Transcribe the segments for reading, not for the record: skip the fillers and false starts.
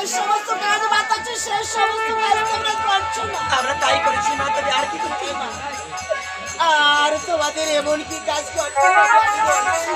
যে সমস্ত কাজ বাতাচ্ছে সে সমস্ত কাজ তোমরা করছো না। আমরা তাই করেছি মা, তবে আর কি করতে হবে? আর তোমাদের এমন কি কাজ করতে হবে আমি বলছি।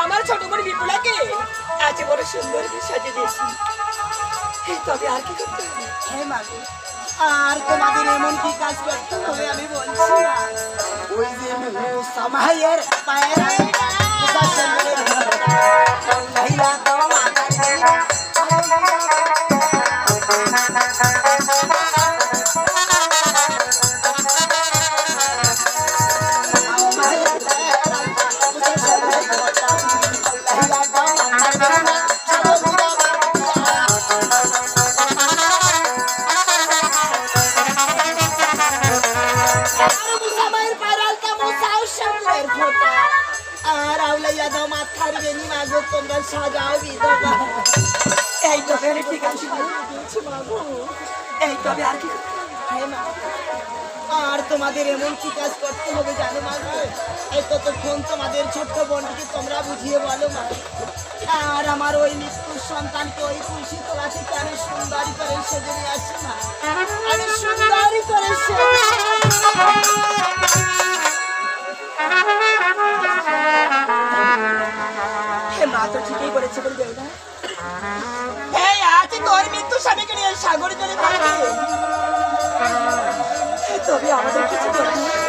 আমার ছোট বোন বিপুলাকে আজ বড় সুন্দর সাজিয়ে দিয়েছি, তবে আর কি করতে হবে? আর তোমাদের এমন কি কাজ করতে হবে আমি বলছি না। ওই যে সময়ের পায়ের তোমরা সাজাও বিধবা। এই তবে ঠিক আছে, এই তবে আর কি? আর তোমাদের এমন কি কাজ করতে হবে জানো মা? এই ততক্ষণ তোমাদের ছোট্ট বোনটিকে তোমরা বুঝিয়ে বলো মা। আর আমার ওই মৃত্যুর সন্তানকে ওই খুশি তোলা থেকে আমি সুন্দরী করে সেজে নিয়ে আসি মা। আমি সুন্দরী করে মা তো ঠিকই বলেছে বলবে না। এই আজ তোর মৃত্যু স্বামীকে নিয়ে সাগরে চলে যাবে, তবে আমাদের কিছু করতে হবে।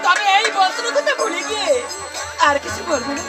তবে এই বস্ত্র কথা ভুলে গিয়ে আর কিছু বলবো না।